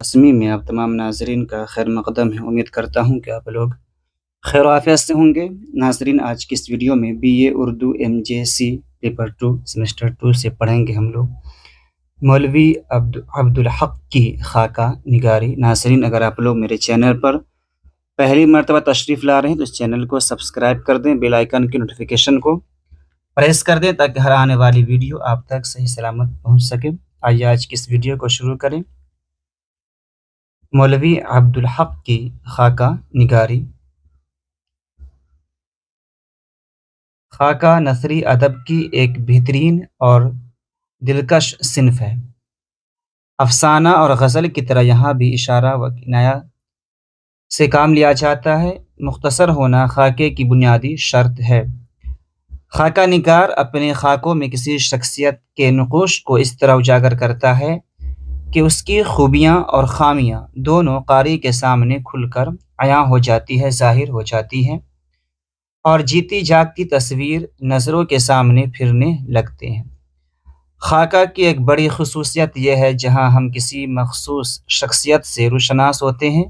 رسمی میں آپ تمام ناظرین کا خیر مقدم ہے۔ امید کرتا ہوں کہ آپ لوگ خیر و عافیت سے ہوں گے۔ ناظرین، آج کی اس ویڈیو میں BA Urdu MJC paper 2 semester 2 سے پڑھیں گے ہم لوگ مولوی عبدالحق کی خاکہ نگاری۔ ناظرین، اگر آپ لوگ میرے چینل پر پہلی مرتبہ تشریف لا رہے ہیں تو اس چینل کو سبسکرائب کر دیں، بیل آئیکن کی نوٹیفیکیشن کو پریس کر دیں تاکہ ہر آنے والی ویڈیو آپ تک صحیح سلامت پہنچ سکے۔ آئیے آج کی اس ویڈیو کو شروع کریں۔ مولوی عبدالحق کی خاکہ نگاری۔ خاکہ نثری ادب کی ایک بہترین اور دلکش صنف ہے۔ افسانہ اور غزل کی طرح یہاں بھی اشارہ و کنایہ سے کام لیا جاتا ہے۔ مختصر ہونا خاکے کی بنیادی شرط ہے۔ خاکہ نگار اپنے خاکوں میں کسی شخصیت کے نقوش کو اس طرح اجاگر کرتا ہے کہ اس کی خوبیاں اور خامیاں دونوں قاری کے سامنے کھل کر عیاں ہو جاتی ہے، ظاہر ہو جاتی ہیں، اور جیتی جاگتی تصویر نظروں کے سامنے پھرنے لگتے ہیں۔ خاکہ کی ایک بڑی خصوصیت یہ ہے جہاں ہم کسی مخصوص شخصیت سے روشناس ہوتے ہیں،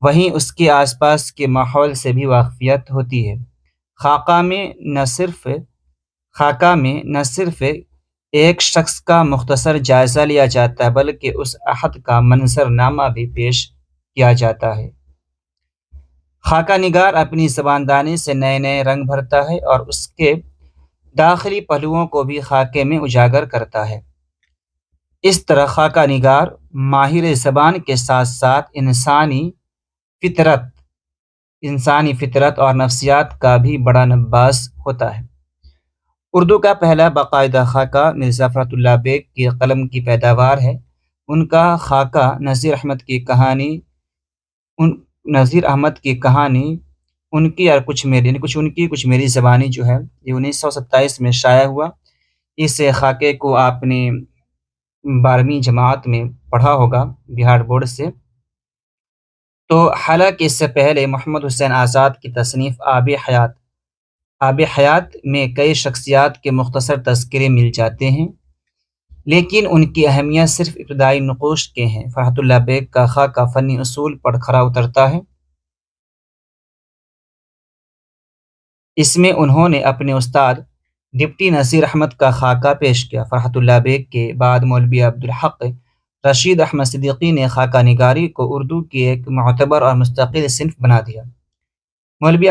وہیں اس کے آس پاس کے ماحول سے بھی واقفیت ہوتی ہے۔ خاکہ میں نہ صرف ایک شخص کا مختصر جائزہ لیا جاتا ہے بلکہ اس احد کا منظر نامہ بھی پیش کیا جاتا ہے۔ خاکہ نگار اپنی زباندانی سے نئے نئے رنگ بھرتا ہے اور اس کے داخلی پہلوؤں کو بھی خاکے میں اجاگر کرتا ہے۔ اس طرح خاکہ نگار ماہر زبان کے ساتھ ساتھ انسانی فطرت اور نفسیات کا بھی بڑا نباز ہوتا ہے۔ اردو کا پہلا باقاعدہ خاکہ مرزا فرحت اللہ بیگ کے قلم کی پیداوار ہے۔ ان کا خاکہ نذیر احمد کی کہانی ان کی اور کچھ میری زبانی جو ہے یہ 1927 میں شائع ہوا۔ اس خاکے کو آپ نے 12ویں جماعت میں پڑھا ہوگا بہار بورڈ سے۔ تو حالانکہ اس سے پہلے محمد حسین آزاد کی تصنیف آب حیات میں کئی شخصیات کے مختصر تذکرے مل جاتے ہیں، لیکن ان کی اہمیت صرف ابتدائی نقوش کے ہیں۔ فرحت اللہ بیگ کا خاکہ فنی اصول پر کھرا اترتا ہے۔ اس میں انہوں نے اپنے استاد ڈپٹی نذیر احمد کا خاکہ پیش کیا۔ فرحت اللہ بیگ کے بعد مولوی عبدالحق رشید احمد صدیقی نے خاکہ نگاری کو اردو کی ایک معتبر اور مستقل صنف بنا دیا۔ مولوی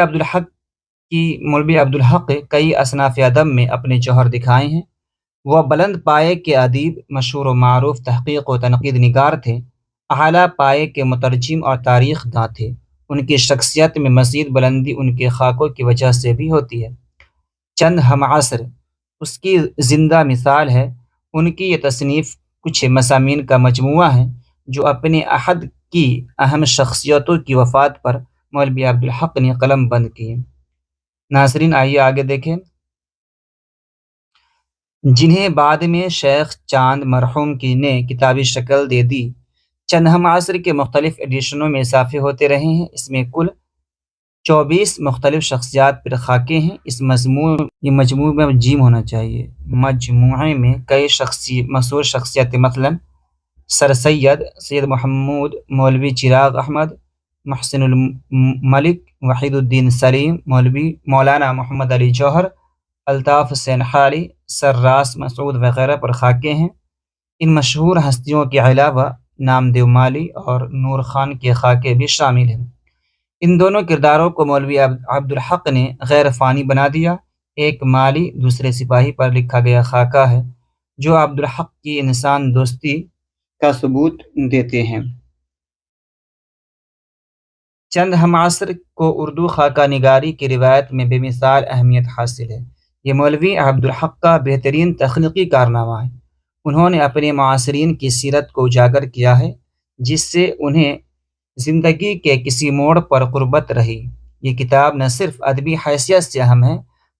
عبدالحق کئی اصناف ادب میں اپنے جوہر دکھائے ہیں۔ وہ بلند پائے کے ادیب، مشہور و معروف تحقیق و تنقید نگار تھے، اعلیٰ پائے کے مترجم اور تاریخ داں تھے۔ ان کی شخصیت میں مزید بلندی ان کے خاکوں کی وجہ سے بھی ہوتی ہے۔ چند ہم عصر اس کی زندہ مثال ہے۔ ان کی یہ تصنیف کچھ مضامین کا مجموعہ ہے جو اپنے عہد کی اہم شخصیتوں کی وفات پر مولوی عبدالحق نے قلم بند کیے۔ ناظرین، آئیے آگے دیکھیں۔ جنہیں بعد میں شیخ چاند مرحوم نے کتابی شکل دے دی، چند ہم عصر کے مختلف ایڈیشنوں میں اضافے ہوتے رہے ہیں۔ اس میں کل 24 مختلف شخصیات پر خاکے ہیں۔ اس مجموعے میں جیم ہونا چاہیے۔ مجموعے میں کئی مشہور شخصیت مثلاً سر سید محمود، مولوی چراغ احمد، محسن الملک، وحید الدین سلیم، مولانا محمد علی جوہر، الطاف حسین حالی، سر راس مسعود وغیرہ پر خاکے ہیں۔ ان مشہور ہستیوں کے علاوہ نامدیو مالی اور نور خان کے خاکے بھی شامل ہیں۔ ان دونوں کرداروں کو مولوی عبدالحق نے غیر فانی بنا دیا۔ ایک مالی دوسرے سپاہی پر لکھا گیا خاکہ ہے جو عبدالحق کی انسان دوستی کا ثبوت دیتے ہیں۔ چند ہم عصر کو اردو خاکہ نگاری کی روایت میں بے مثال اہمیت حاصل ہے۔ یہ مولوی عبدالحق کا بہترین تخلیقی کارنامہ ہے۔ انہوں نے اپنے معاصرین کی سیرت کو اجاگر کیا ہے جس سے انہیں زندگی کے کسی موڑ پر قربت رہی۔ یہ کتاب نہ صرف ادبی حیثیت سے اہم ہے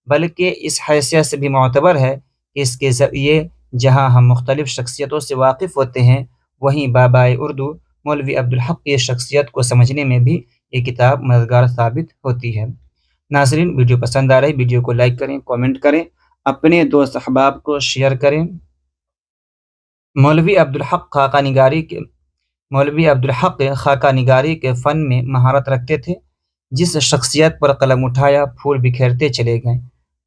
بلکہ اس حیثیت سے بھی معتبر ہے کہ اس کے ذریعے جہاں ہم مختلف شخصیتوں سے واقف ہوتے ہیں، وہیں بابائے اردو مولوی عبدالحق کی شخصیت کو سمجھنے میں بھی یہ کتاب مددگار ثابت ہوتی ہے۔ ناظرین، ویڈیو پسند آ رہی ویڈیو کو لائک کریں، کامنٹ کریں، اپنے دوست احباب کو شیئر کریں۔ مولوی عبدالحق خاکہ نگاری کے مولوی عبدالحق خاکہ نگاری کے فن میں مہارت رکھتے تھے۔ جس شخصیت پر قلم اٹھایا پھول بکھیرتے چلے گئے۔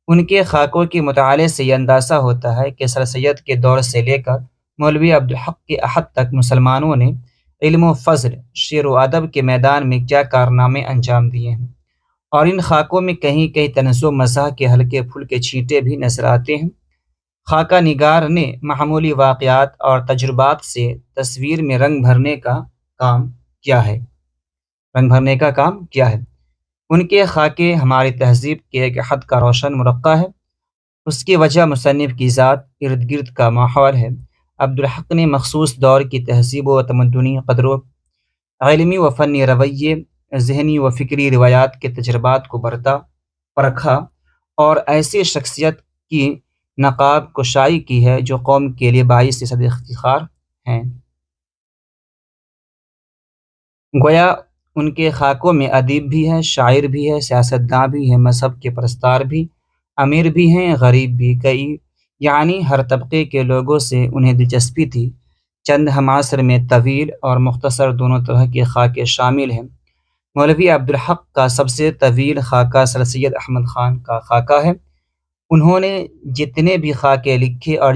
ان کے خاکوں کے مطالعے سے یہ اندازہ ہوتا ہے کہ سر سید کے دور سے لے کر مولوی عبدالحق کے عہد تک مسلمانوں نے علم و فضل، شعر و ادب کے میدان میں کیا کارنامے انجام دیے ہیں، اور ان خاکوں میں کہیں کہیں طنز و مزاح کے ہلکے پھلکے چھینٹے بھی نظر آتے ہیں۔ خاکہ نگار نے معمولی واقعات اور تجربات سے تصویر میں رنگ بھرنے کا کام کیا ہے۔ ان کے خاکے ہماری تہذیب کے ایک حد کا روشن مرقع ہے۔ اس کی وجہ مصنف کی ذات، ارد گرد کا ماحول ہے۔ عبدالحق نے مخصوص دور کی تہذیب و تمدنی قدروں، علمی و فنی رویے، ذہنی و فکری روایات کے تجربات کو پرکھا اور ایسی شخصیت کی نقاب کشائی کی ہے جو قوم کے لیے باعث صد افتخار ہیں۔ گویا ان کے خاکوں میں ادیب بھی ہے، شاعر بھی ہے، سیاستداں بھی ہے، مذہب کے پرستار بھی، امیر بھی ہیں، غریب بھی، یعنی ہر طبقے کے لوگوں سے انہیں دلچسپی تھی۔ چند ہم عصر میں طویل اور مختصر دونوں طرح کے خاکے شامل ہیں۔ مولوی عبدالحق کا سب سے طویل خاکہ سر سید احمد خان کا خاکہ ہے۔ انہوں نے جتنے بھی خاکے لکھے اور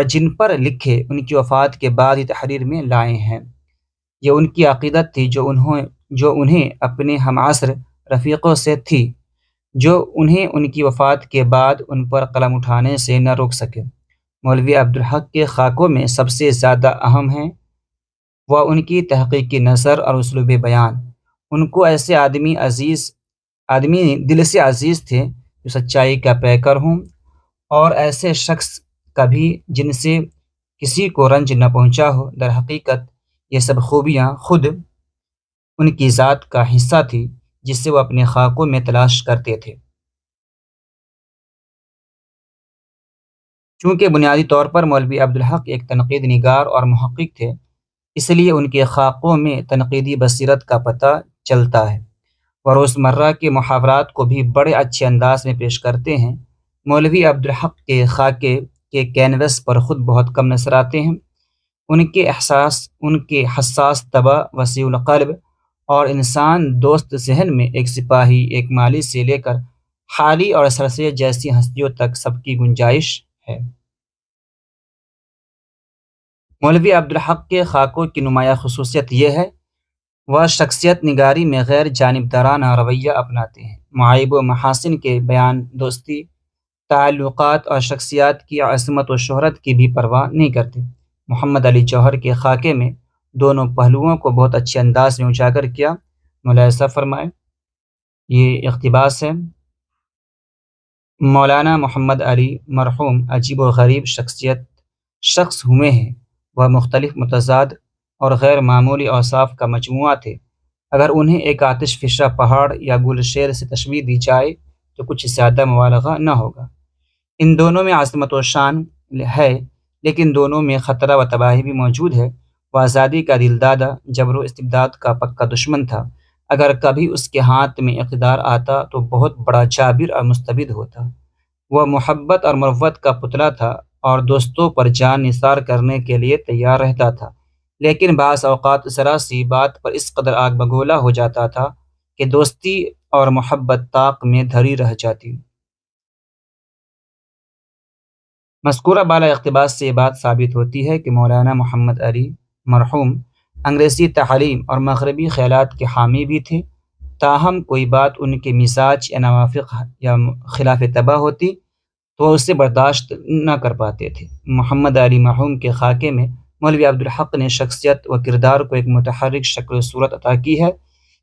جن پر لکھے ان کی وفات کے بعد ہی تحریر میں لائے ہیں۔ یہ ان کی عقیدت تھی جو انہیں اپنے ہم عصر رفیقوں سے تھی، جو انہیں ان کی وفات کے بعد ان پر قلم اٹھانے سے نہ روک سکے۔ مولوی عبدالحق کے خاکوں میں سب سے زیادہ اہم ہیں وہ ان کی تحقیقی نظر اور اسلوب بیان۔ ان کو ایسے آدمی دل سے عزیز تھے جو سچائی کا پیکر ہوں، اور ایسے شخص کبھی جن سے کسی کو رنج نہ پہنچا ہو۔ در حقیقت یہ سب خوبیاں خود ان کی ذات کا حصہ تھی جسے وہ اپنے خاکوں میں تلاش کرتے تھے۔ چونکہ بنیادی طور پر مولوی عبدالحق ایک تنقید نگار اور محقق تھے، اس لیے ان کے خاکوں میں تنقیدی بصیرت کا پتہ چلتا ہے۔ وہ روزمرہ کے محاورات کو بھی بڑے اچھے انداز میں پیش کرتے ہیں۔ مولوی عبدالحق کے خاکے کے کینوس پر خود بہت کم نظر آتے ہیں۔ ان کے حساس طبع، وسیع القلب اور انسان دوست ذہن میں ایک سپاہی، ایک مالی سے لے کر حالی اور سر سید جیسی ہستیوں تک سب کی گنجائش ہے۔ مولوی عبدالحق کے خاکوں کی نمایاں خصوصیت یہ ہے وہ شخصیت نگاری میں غیر جانبدارانہ رویہ اپناتے ہیں۔ معائب و محاسن کے بیان، دوستی، تعلقات اور شخصیات کی عظمت و شہرت کی بھی پرواہ نہیں کرتے۔ محمد علی جوہر کے خاکے میں دونوں پہلوؤں کو بہت اچھے انداز میں اجاگر کیا۔ ملاحظہ فرمائے، یہ اقتباس ہے۔ مولانا محمد علی مرحوم عجیب و غریب شخص ہوئے ہیں۔ وہ مختلف، متضاد اور غیر معمولی اوصاف کا مجموعہ تھے۔ اگر انہیں ایک آتش فشاں پہاڑ یا گل شیر سے تشبیہ دی جائے تو کچھ زیادہ مبالغہ نہ ہوگا۔ ان دونوں میں عظمت و شان ہے، لیکن دونوں میں خطرہ و تباہی بھی موجود ہے۔ وہ آزادی کا دل دادا، جبر و استبداد کا پکا دشمن تھا۔ اگر کبھی اس کے ہاتھ میں اقتدار آتا تو بہت بڑا جابر اور مستبد ہوتا۔ وہ محبت اور مروت کا پتلا تھا اور دوستوں پر جان نثار کرنے کے لیے تیار رہتا تھا، لیکن بعض اوقات ذرا سی بات پر اس قدر آگ بگولا ہو جاتا تھا کہ دوستی اور محبت طاق میں دھری رہ جاتی۔ مذکورہ بالا اقتباس سے یہ بات ثابت ہوتی ہے کہ مولانا محمد علی مرحوم انگریزی تعلیم اور مغربی خیالات کے حامی بھی تھے، تاہم کوئی بات ان کے مزاج یا موافق یا خلاف طبع ہوتی تو وہ اسے برداشت نہ کر پاتے تھے۔ محمد علی مرحوم کے خاکے میں مولوی عبدالحق نے شخصیت و کردار کو ایک متحرک شکل و صورت عطا کی ہے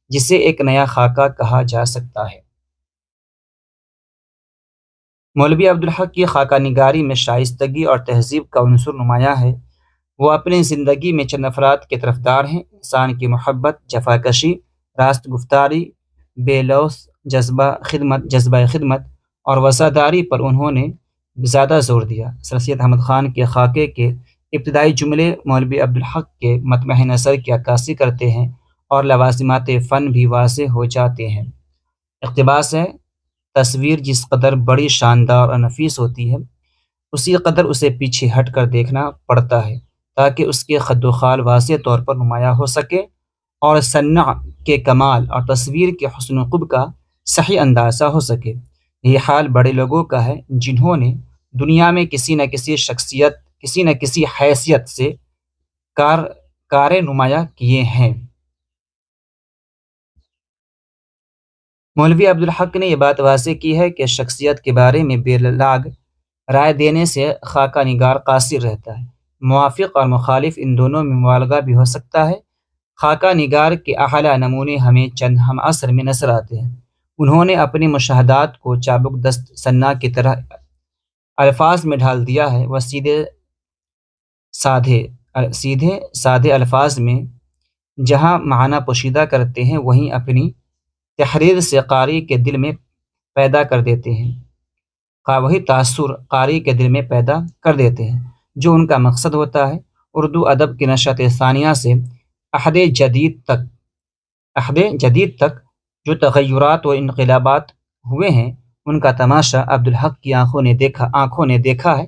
جسے ایک نیا خاکہ کہا جا سکتا ہے۔ مولوی عبدالحق کی خاکہ نگاری میں شائستگی اور تہذیب کا عنصر نمایاں ہے۔ وہ اپنی زندگی میں چند افراد کے طرفدار ہیں: انسان کی محبت، جفاکشی، راست گفتاری، بے لوث جذبہ خدمت اور وفاداری پر انہوں نے زیادہ زور دیا۔ سر سید احمد خان کے خاکے کے ابتدائی جملے مولوی عبدالحق کے مطمع نظر کی عکاسی کرتے ہیں اور لوازمات فن بھی واضح ہو جاتے ہیں۔ اقتباس ہے: تصویر جس قدر بڑی، شاندار اور نفیس ہوتی ہے، اسی قدر اسے پیچھے ہٹ کر دیکھنا پڑتا ہے۔ تاکہ اس کے خد و خال واضح طور پر نمایاں ہو سکے اور صنع کے کمال اور تصویر کے حسن و قب کا صحیح اندازہ ہو سکے۔ یہ حال بڑے لوگوں کا ہے جنہوں نے دنیا میں کسی نہ کسی حیثیت سے کار کار نمایاں کیے ہیں۔ مولوی عبدالحق نے یہ بات واضح کی ہے کہ شخصیت کے بارے میں بے لاگ رائے دینے سے خاکہ نگار قاصر رہتا ہے۔ موافق اور مخالف ان دونوں میں مبالغہ بھی ہو سکتا ہے۔ خاکہ نگار کے اعلیٰ نمونے ہمیں چند ہم عصر میں نظر آتے ہیں۔ انہوں نے اپنے مشاہدات کو چابک دست صنع کی طرح الفاظ میں ڈھال دیا ہے۔ وہ سیدھے سادے الفاظ میں جہاں معنی پوشیدہ کرتے ہیں وہیں اپنی تحریر سے قاری کے دل میں پیدا کر دیتے ہیں وہی تاثر قاری کے دل میں پیدا کر دیتے ہیں جو ان کا مقصد ہوتا ہے۔ اردو ادب کی نشأت ثانیہ سے عہد جدید تک جو تغیرات و انقلابات ہوئے ہیں ان کا تماشا عبدالحق کی آنکھوں نے دیکھا ہے۔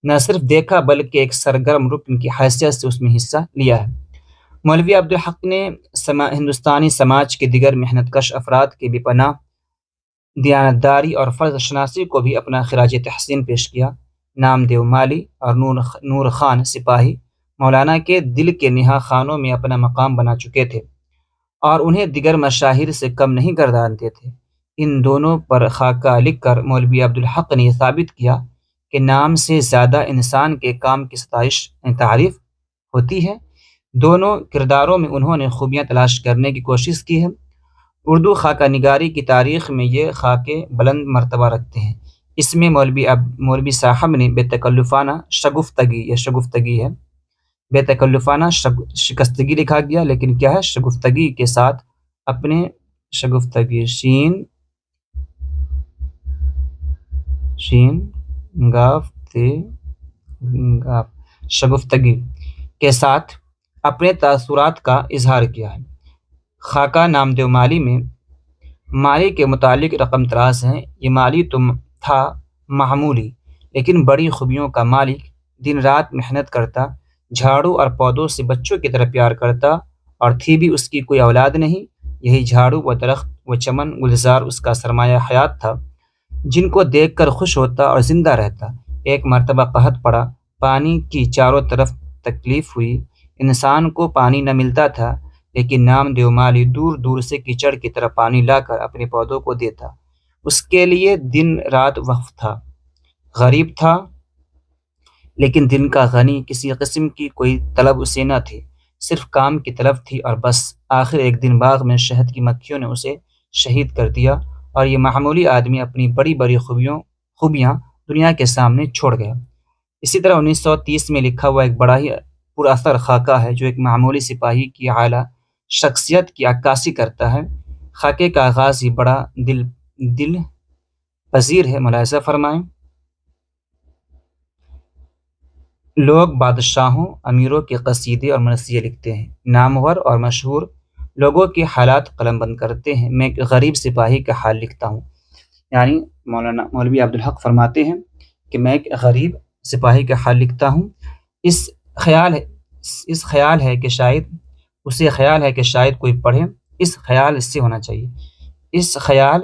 نہ صرف دیکھا بلکہ ایک سرگرم رکن کی حیثیت سے اس میں حصہ لیا ہے۔ مولوی عبدالحق نے ہندوستانی سماج کے دیگر محنت کش افراد کی بھی پناہ دیانتداری اور فرض شناسی کو بھی اپنا خراج تحسین پیش کیا۔ نامدیو مالی اور نور خان سپاہی مولانا کے دل کے نہا خانوں میں اپنا مقام بنا چکے تھے اور انہیں دیگر مشاہیر سے کم نہیں گردانتے تھے۔ ان دونوں پر خاکہ لکھ کر مولوی عبدالحق نے یہ ثابت کیا کہ نام سے زیادہ انسان کے کام کی تعریف ہوتی ہے۔ دونوں کرداروں میں انہوں نے خوبیاں تلاش کرنے کی کوشش کی ہے۔ اردو خاکہ نگاری کی تاریخ میں یہ خاکے بلند مرتبہ رکھتے ہیں۔ اس میں مولوی صاحب نے بے تکلفانہ شگفتگی ہے، بے تکلفانہ شکستگی لکھا گیا لیکن کیا ہے شگفتگی کے ساتھ اپنے شگفتگی شگفتگی کے ساتھ اپنے تاثرات کا اظہار کیا ہے۔ خاکہ نامدیو مالی میں مالی کے متعلق رقم طراز ہیں۔ یہ مالی تو تھا معمولی لیکن بڑی خوبیوں کا مالک، دن رات محنت کرتا، جھاڑو اور پودوں سے بچوں کی طرح پیار کرتا اور تھی بھی اس کی کوئی اولاد نہیں۔ یہی جھاڑو و درخت و چمن گلزار اس کا سرمایہ حیات تھا جن کو دیکھ کر خوش ہوتا اور زندہ رہتا۔ ایک مرتبہ قحط پڑا، پانی کی چاروں طرف تکلیف ہوئی، انسان کو پانی نہ ملتا تھا لیکن نامدیو مالی دور دور سے کیچڑ کی طرح پانی لا کر اپنے پودوں کو دیتا۔ اس کے لیے دن رات وقف تھا، غریب تھا لیکن دن کا غنی، کسی قسم کی کوئی طلب اسے نہ تھی، صرف کام کی طلب تھی اور بس۔ آخر ایک دن باغ میں شہد کی مکھیوں نے اسے شہید کر دیا اور یہ معمولی آدمی اپنی بڑی بڑی خوبیاں دنیا کے سامنے چھوڑ گیا۔ اسی طرح 1930 میں لکھا ہوا ایک بڑا ہی پر اثر خاکہ ہے جو ایک معمولی سپاہی کی اعلیٰ شخصیت کی عکاسی کرتا ہے۔ خاکے کا آغاز ہی بڑا دل پذیر ہے۔ ملاحظہ فرمائیں، لوگ بادشاہوں، امیروں کے قصیدے اور مرثیے لکھتے ہیں، نامور اور مشہور لوگوں کے حالات قلم بند کرتے ہیں، میں ایک غریب سپاہی کا حال لکھتا ہوں۔ یعنی مولوی عبدالحق فرماتے ہیں کہ میں ایک غریب سپاہی کا حال لکھتا ہوں۔ اس خیال ہے کہ شاید کوئی پڑھے، اس خیال سے ہونا چاہیے، اس خیال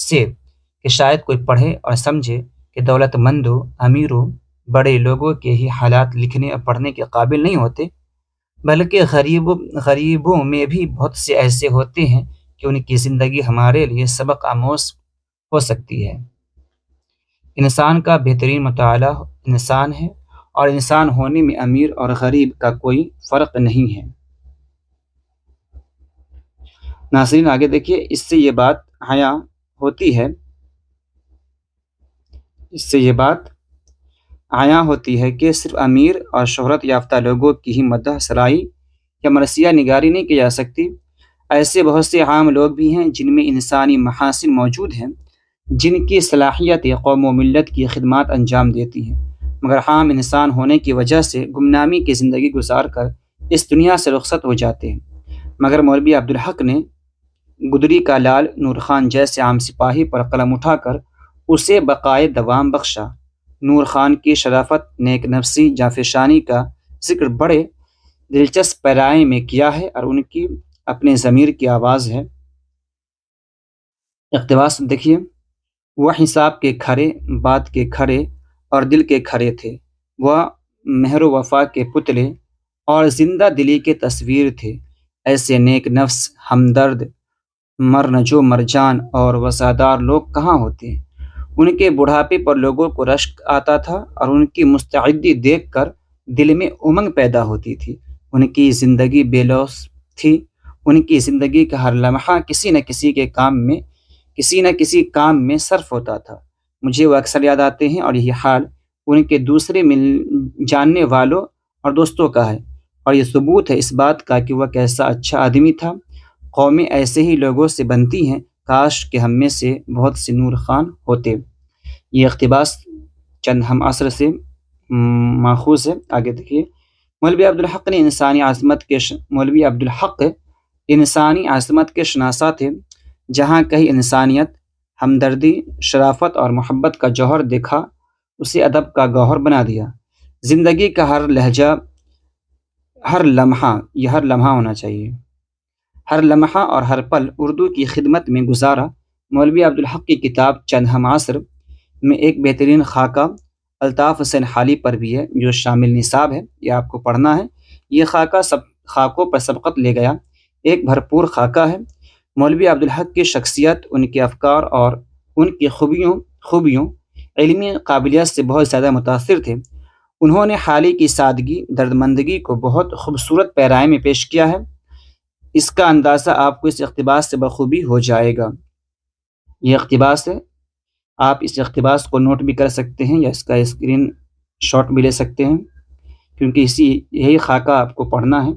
سے کہ شاید کوئی پڑھے اور سمجھے کہ دولت مندوں، امیروں، بڑے لوگوں کے ہی حالات لکھنے اور پڑھنے کے قابل نہیں ہوتے، بلکہ غریبوں میں بھی بہت سے ایسے ہوتے ہیں کہ ان کی زندگی ہمارے لیے سبق آموز ہو سکتی ہے۔ انسان کا بہترین مطالعہ انسان ہے اور انسان ہونے میں امیر اور غریب کا کوئی فرق نہیں ہے۔ ناظرین آگے دیکھیے، اس سے یہ بات عیاں ہوتی ہے کہ صرف امیر اور شہرت یافتہ لوگوں کی ہی مدح سرائی یا مرثیہ نگاری نہیں کی جا سکتی۔ ایسے بہت سے عام لوگ بھی ہیں جن میں انسانی محاسن موجود ہیں، جن کی صلاحیت قوم و ملت کی خدمات انجام دیتی ہیں، مگر عام انسان ہونے کی وجہ سے گمنامی کی زندگی گزار کر اس دنیا سے رخصت ہو جاتے ہیں۔ مگر مولوی عبدالحق نے گدری کا لال نور خان جیسے عام سپاہی پر قلم اٹھا کر اسے بقائے دوام بخشا۔ نور خان کی شرافت، نیک نفسی، جانفشانی کا ذکر بڑے دلچسپ پیرائے میں کیا ہے اور ان کی اپنے ضمیر کی آواز ہے۔ اقتباس دیکھیے، وہ حساب کے کھڑے، بات کے کھڑے اور دل کے کھڑے تھے، وہ مہر و وفا کے پتلے اور زندہ دلی کے تصویر تھے۔ ایسے نیک نفس، ہمدرد، مرنجو مرجان اور وفادار لوگ کہاں ہوتے؟ ان کے بڑھاپے پر لوگوں کو رشک آتا تھا اور ان کی مستعدی دیکھ کر دل میں امنگ پیدا ہوتی تھی۔ ان کی زندگی بے لوث تھی، ان کی زندگی کا ہر لمحہ کسی نہ کسی کام میں صرف ہوتا تھا۔ مجھے وہ اکثر یاد آتے ہیں اور یہی حال ان کے دوسرے جاننے والوں اور دوستوں کا ہے، اور یہ ثبوت ہے اس بات کا کہ وہ کیسا اچھا آدمی تھا۔ قومیں ایسے ہی لوگوں سے بنتی ہیں، کاش کہ ہم میں سے بہت سے نور خان ہوتے۔ یہ اقتباس چند ہم عصر سے ماخوذ ہے۔ آگے دیکھیے، مولوی عبدالحق انسانی عظمت کے شناسہ تھے۔ جہاں کہیں انسانیت، ہمدردی، شرافت اور محبت کا جوہر دیکھا، اسے ادب کا گوہر بنا دیا۔ زندگی کا ہر لہجہ، ہر لمحہ ہونا چاہیے، ہر لمحہ اور ہر پل اردو کی خدمت میں گزارا۔ مولوی عبدالحق کی کتاب چند ہم عصر میں ایک بہترین خاکہ الطاف حسین حالی پر بھی ہے، جو شامل نصاب ہے، یہ آپ کو پڑھنا ہے۔ یہ خاکہ سب خاکوں پر سبقت لے گیا، ایک بھرپور خاکہ ہے۔ مولوی عبدالحق کی شخصیت، ان کے افکار اور ان کی خوبیوں علمی قابلیت سے بہت زیادہ متاثر تھے۔ انہوں نے حالی کی سادگی، دردمندگی کو بہت خوبصورت پیرائے میں پیش کیا ہے۔ اس کا اندازہ آپ کو اس اقتباس سے بخوبی ہو جائے گا۔ یہ اقتباس ہے، آپ اس اقتباس کو نوٹ بھی کر سکتے ہیں یا اس کا اسکرین شاٹ بھی لے سکتے ہیں، کیونکہ یہی خاکہ آپ کو پڑھنا ہے۔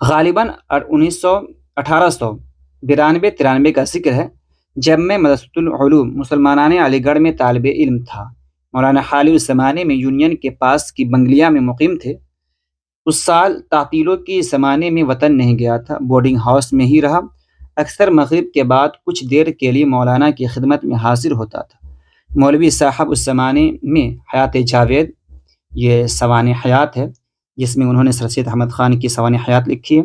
غالباً 1892-93 کا ذکر ہے، جب میں مدرسۃ العلوم مسلمانان علی گڑھ میں طالب علم تھا۔ مولانا حالی اس زمانے میں یونین کے پاس کی بنگلیا میں مقیم تھے۔ اس سال تعطیلوں کے زمانے میں وطن نہیں گیا تھا، بورڈنگ ہاؤس میں ہی رہا۔ اکثر مغرب کے بعد کچھ دیر کے لیے مولانا کی خدمت میں حاضر ہوتا تھا۔ مولوی صاحب اس زمانے میں حیات جاوید، یہ سوانح حیات ہے جس میں انہوں نے سر سید احمد خان کی سوانح حیات لکھی ہے،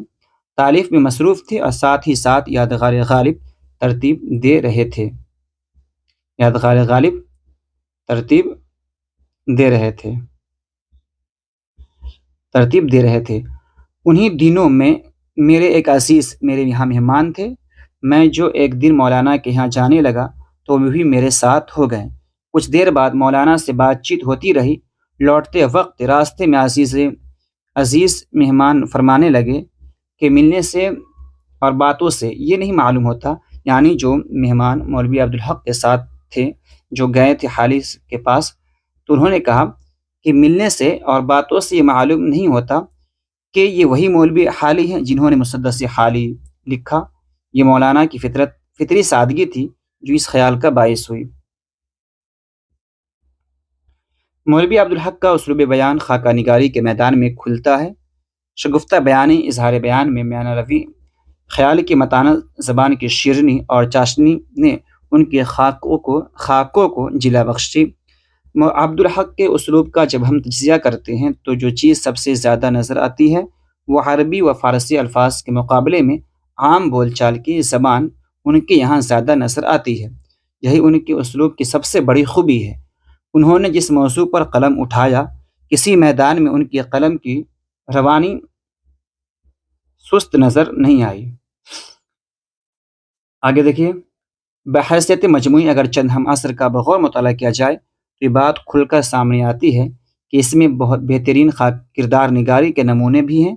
تالیف میں مصروف تھے اور ساتھ ہی ساتھ یادگار غالب ترتیب دے رہے تھے۔ انہی دنوں میں میرے ایک عزیز میرے یہاں مہمان تھے۔ میں جو ایک دن مولانا کے یہاں جانے لگا تو وہ بھی میرے ساتھ ہو گئے۔ کچھ دیر بعد مولانا سے بات چیت ہوتی رہی۔ لوٹتے وقت راستے میں عزیز مہمان فرمانے لگے کہ ملنے سے اور باتوں سے یہ نہیں معلوم ہوتا، یعنی جو مہمان مولوی عبدالحق کے ساتھ تھے، جو گئے تھے حالی کے پاس، تو انہوں نے کہا کہ ملنے سے اور باتوں سے یہ معلوم نہیں ہوتا کہ یہ وہی مولوی حالی ہیں جنہوں نے مسدس حالی لکھا۔ یہ مولانا کی فطری سادگی تھی جو اس خیال کا باعث ہوئی۔ مولوی عبدالحق کا اسلوب بیان خاکہ نگاری کے میدان میں کھلتا ہے۔ شگفتہ بیانی، اظہار بیان میں میانہ روی، خیال کی متانت، زبان کی شیرینی اور چاشنی نے ان کے خاکوں کو جلا بخشی۔ عبدالحق کے اسلوب کا جب ہم تجزیہ کرتے ہیں تو جو چیز سب سے زیادہ نظر آتی ہے وہ عربی و فارسی الفاظ کے مقابلے میں عام بول چال کی زبان ان کے یہاں زیادہ نظر آتی ہے۔ یہی ان کے اسلوب کی سب سے بڑی خوبی ہے۔ انہوں نے جس موضوع پر قلم اٹھایا، کسی میدان میں ان کی قلم کی روانی سست نظر نہیں آئی۔ آگے دیکھیے، بحیثیت مجموعی اگر چند ہم عصر کا بغور مطالعہ کیا جائے تو یہ بات کھل کر سامنے آتی ہے کہ اس میں بہت بہترین کردار نگاری کے نمونے بھی ہیں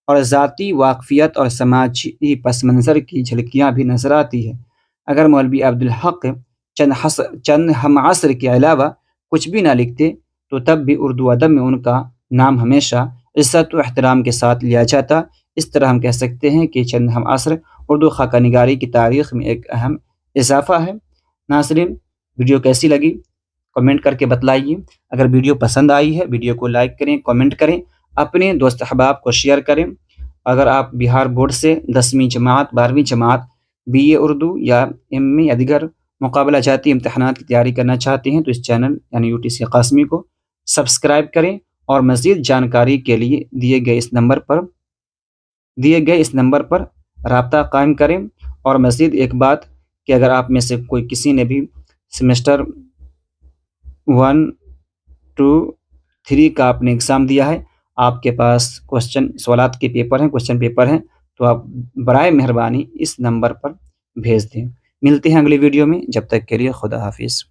اور ذاتی واقفیت اور سماجی پس منظر کی جھلکیاں بھی نظر آتی ہے۔ اگر مولوی عبدالحق چند ہم عصر کے علاوہ کچھ بھی نہ لکھتے تو تب بھی اردو ادب میں ان کا نام ہمیشہ عزت و احترام کے ساتھ لیا جاتا۔ اس طرح ہم کہہ سکتے ہیں کہ چند ہم عصر اردو خاکہ نگاری کی تاریخ میں ایک اہم اضافہ ہے۔ ناظرین، ویڈیو کیسی لگی کمنٹ کر کے بتلائیے۔ اگر ویڈیو پسند آئی ہے ویڈیو کو لائک کریں، کمنٹ کریں، اپنے دوست احباب کو شیئر کریں۔ اگر آپ بہار بورڈ سے 10ویں جماعت 12ویں جماعت BA اردو یا MA یا دیگر مقابلہ جاتی امتحانات کی تیاری کرنا چاہتے ہیں تو اس چینل یعنی UTC قاسمی کو سبسکرائب کریں اور مزید جانکاری کے لیے دیے گئے اس نمبر پر رابطہ قائم کریں۔ اور مزید ایک بات کہ اگر آپ میں سے کسی نے بھی سیمسٹر 1، 2، 3 کا آپ نے ایگزام دیا ہے، آپ کے پاس سوالات کے کوشچن پیپر ہیں، تو آپ برائے مہربانی اس نمبر پر بھیج دیں۔ ملتے ہیں اگلی ویڈیو میں، جب تک کے لیے خدا حافظ۔